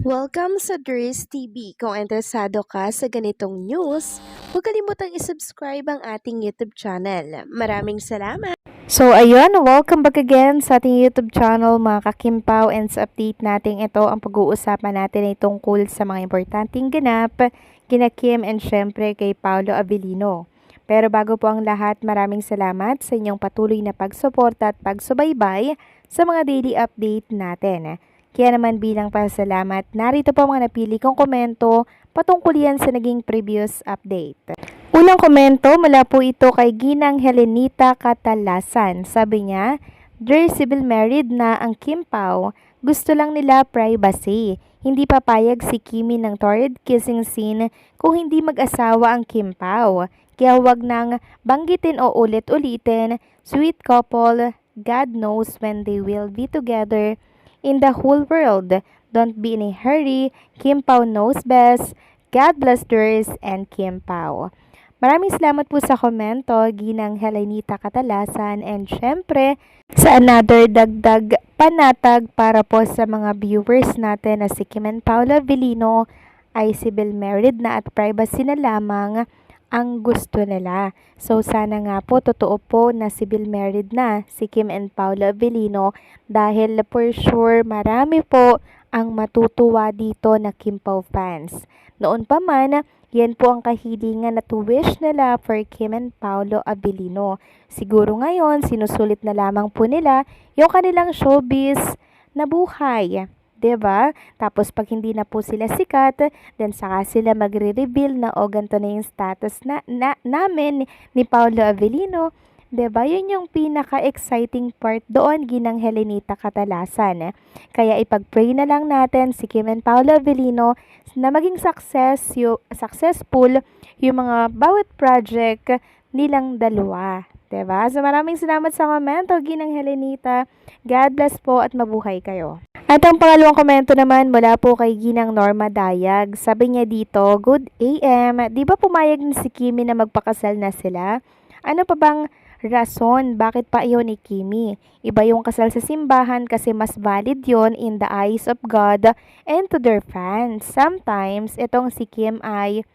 Welcome sa Dries TV. Kung interesado ka sa ganitong news, huwag kalimutang isubscribe ang ating YouTube channel. Maraming salamat! So ayun, welcome back again sa ating YouTube channel mga kakimpaw, and sa update natin ito ang pag-uusapan natin ay tungkol sa mga importanteng ganap kina Kim and syempre kay Paolo Avellino. Pero bago po ang lahat, maraming salamat sa inyong patuloy na pagsuporta at pagsubaybay sa mga daily update natin. Kaya naman bilang pasalamat, narito po mga napili kong komento patungkol yan sa naging previous update. Unang komento mula po ito kay Ginang Helenita Catalasan. Sabi niya, "Dear civil married na ang Kim Pao, gusto lang nila privacy. Hindi papayag si Kimi ng torrid kissing scene kung hindi mag-asawa ang Kim Pao. Kaya wag nang banggitin o ulit-ulitin, sweet couple, God knows when they will be together in the whole world. Don't be in a hurry, Kim Pao knows best. God bless Durs and Kim Pao." Maraming salamat po sa komento, Ginang Helenita Catalasan, and syempre sa another dagdag panatag para po sa mga viewers natin na si Kim and Paolo Avellino ay civil married na at privacy na lamang ang gusto nila. So sana nga po totoo po na civil married na si Kim and Paolo Avellino dahil for sure marami po ang matutuwa dito na Kim Pao fans. Noon pa man, yan po ang kahilingan at wish nila for Kim and Paolo Avellino. Siguro ngayon, sinusulit na lamang po nila yung kanilang showbiz na buhay. 'Di ba? Tapos pag hindi na po sila sikat, then saka sila magre-reveal na o ganito na yung status namin ni Paolo Avellino. 'Di ba? Yun yung pinaka-exciting part doon, Ginang Helenita Catalasan. Kaya ipag-pray na lang natin si Kim and Paolo Avellino na maging successful yung mga bawat project nilang dalawa. 'Di ba? So maraming salamat sa komento, Ginang Helenita. God bless po at mabuhay kayo. At ang pangalawang komento naman mula po kay Ginang Norma Dayag. Sabi niya dito, "Good AM, di ba pumayag na si Kimi na magpakasal na sila? Ano pa bang rason bakit pa iyon ni Kimi? Iba yung kasal sa simbahan kasi mas valid yon in the eyes of God and to their fans. Sometimes, itong si Kim ay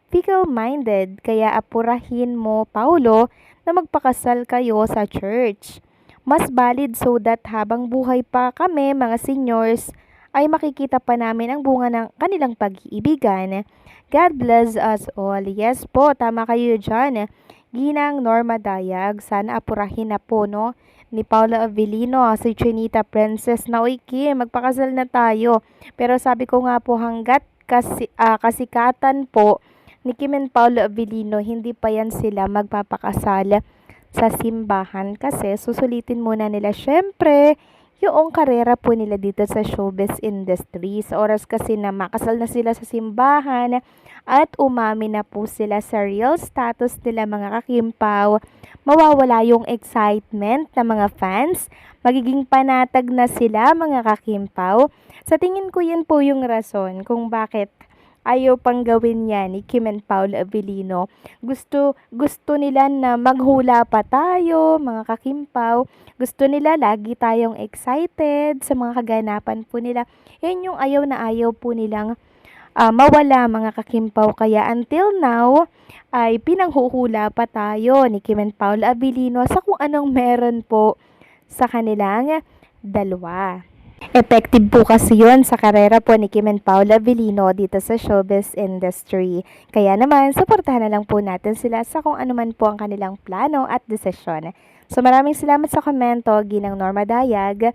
fickle-minded, kaya apurahin mo, Paulo, na magpakasal kayo sa church. Mas valid so that habang buhay pa kami, mga seniors, ay makikita pa namin ang bunga ng kanilang pag-iibigan. God bless us all." Yes po, tama kayo dyan. Ginang Norma Dayag, sana apurahin na po no ni Paula Avellino, si Chinita Princess na, "Uy Kim, magpakasal na tayo." Pero sabi ko nga po, hanggat kasikatan po ni Kim and Paolo Avellino, hindi pa yan sila magpapakasal sa simbahan kasi susulitin muna nila syempre yung karera po nila dito sa showbiz industry. Sa oras kasi na makasal na sila sa simbahan at umamin na po sila sa real status nila mga kakimpaw, mawawala yung excitement ng mga fans, magiging panatag na sila mga kakimpaw. Sa tingin ko yan po yung rason kung bakit ayaw pang gawin yan ni Kim and Paolo Avellino. Gusto nila na maghula pa tayo, mga kakimpaw. Gusto nila lagi tayong excited sa mga kaganapan po nila. Yan yung ayaw na ayaw po nilang mawala mga kakimpaw. Kaya until now, ay pinanghuhula pa tayo ni Kim and Paolo Avellino sa kung anong meron po sa kanilang dalawa. Effective po kasi yun sa karera po ni Kim and Paolo Avellino dito sa showbiz industry. Kaya naman, suportahan na lang po natin sila sa kung ano man po ang kanilang plano at desisyon. So maraming salamat sa komento, Ginang Norma Dayag.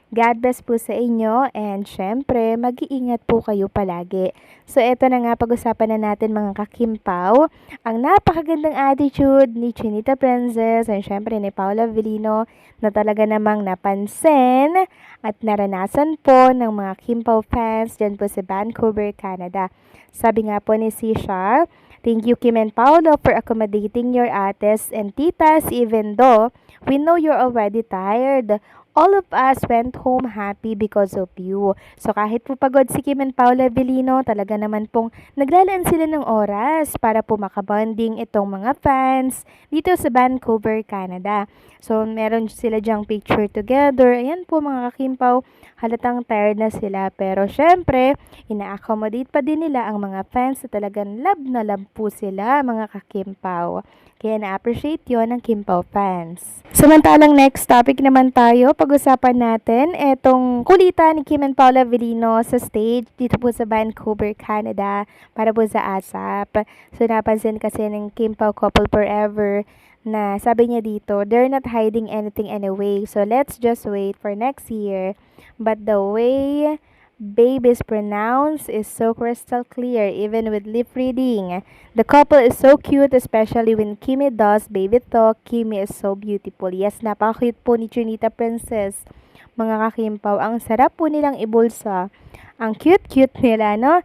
God bless po sa inyo, and syempre, mag-iingat po kayo palagi. So eto na nga, pag-usapan na natin mga kakimpaw, ang napakagandang attitude ni Chinita Princess and syempre ni Paolo Avellino na talaga namang napansin at naranasan po ng mga Kimpaw fans dyan po sa Vancouver, Canada. Sabi nga po ni Sisha, "Thank you Kim and Paolo for accommodating your ates and titas even though we know you're already tired. all of us went home happy because of you. So kahit po pagod si Kim and Paula Avellino, talaga naman pong naglalaan sila ng oras para po makabonding itong mga fans dito sa Vancouver, Canada. So meron sila dyang picture together. Ayan po mga kakimpaw, halatang tired na sila. Pero syempre, ina-accommodate pa din nila ang mga fans na talagang love na love po sila mga kakimpaw. Kaya na-appreciate yon ng Kimpaw fans. Samantalang next topic naman tayo, pag-usapan natin etong kulitan ni Kim and Paula Avellino sa stage dito po sa Vancouver, Canada para po sa ASAP. So napansin kasi ng Kimpaw Couple Forever na sabi niya dito, they're not hiding anything anyway. So let's just wait for next year. But the way Babe is pronounced is so crystal clear even with lip reading. The couple is so cute, especially when Kimi does baby talk. Kimi is so beautiful. Yes, napaka-cute po ni Trinita Princess. Mga kakimpaw, ang sarap po nilang ibulsa. Ang cute-cute nila, no?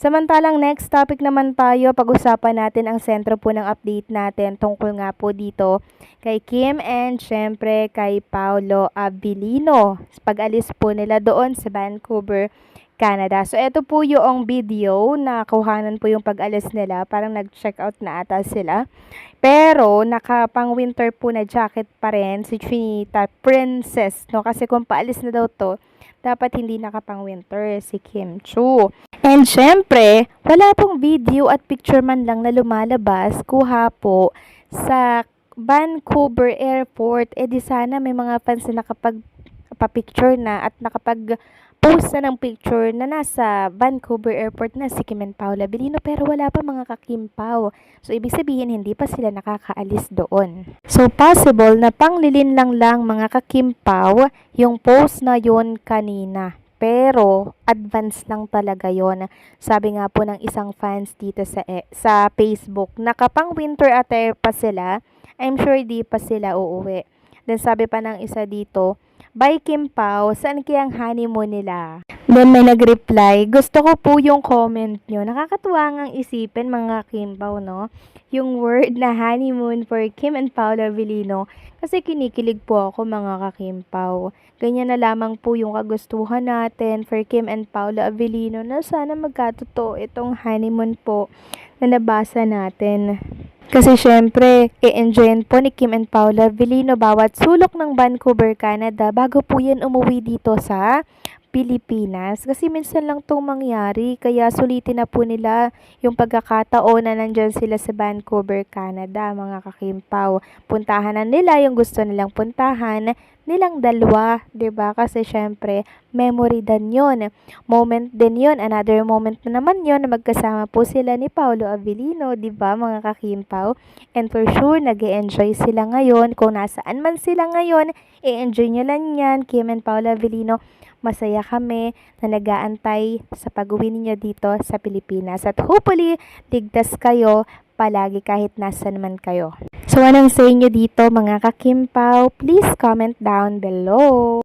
Samantalang next topic naman tayo, pag-usapan natin ang sentro po ng update natin tungkol nga po dito kay Kim and syempre kay Paolo Avellino. Pag-alis po nila doon sa Vancouver, Canada. So, ito po yung video na kuhanan po yung pag-alis nila. Parang nag-check out na ata sila. Pero, nakapang winter po na jacket pa rin si Trinita Princess. No? Kasi kung paalis na daw to, dapat hindi nakapang winter si Kim Chu. And syempre, wala pong video at picture man lang na lumalabas kuha po sa Vancouver Airport. Eh di sana may mga fans na nakapag-picture na at nakapag-post na ng picture na nasa Vancouver Airport na si Kim and Paula Avellino, pero wala pa mga kakimpaw. So, ibig sabihin, hindi pa sila nakakaalis doon. So, possible na panglilin lang mga kakimpaw yung post na yon kanina. Pero, advance lang talaga yon. Sabi nga po ng isang fans dito sa Facebook, nakapang winter attire pa sila. I'm sure di pa sila uuwi. Then sabi pa ng isa dito, "Bye Kim Pao, saan kayang honeymoon nila?" Then may nag-reply, gusto ko po yung comment nyo. Nakakatuwa ngang isipin mga Kim Pao, no? Yung word na honeymoon for Kim and Paula Avellino. Kasi kinikilig po ako mga kakimpaw. Ganyan na lamang po yung kagustuhan natin for Kim and Paula Avellino na sana magkatotoo itong honeymoon po na nabasa natin. Kasi syempre, i-enjoyin po ni Kim and Paula Avellino bawat sulok ng Vancouver, Canada bago po yan umuwi dito sa Pilipinas. Kasi minsan lang itong mangyari, kaya sulitin na po nila yung pagkakataon na nandyan sila sa Vancouver, Canada, mga kakimpaw. Puntahan na nila yung gusto nilang puntahan nilang dalawa, 'di ba? Kasi syempre, memory din 'yon. Moment din 'yon. Another moment na naman 'yon na magkasama po sila ni Paolo Avellino, 'di ba, mga kakimpaw? And for sure, nag-e-enjoy sila ngayon. Kung nasaan man sila ngayon, i-enjoy nyo lang 'yan, Kim and Paolo Avellino. Masaya kami na nag-aantay sa pag-uwi ninyo dito sa Pilipinas. At hopefully, ligtas kayo palagi kahit nasa naman kayo. So, anong say nyo dito mga kakimpaw? Please comment down below.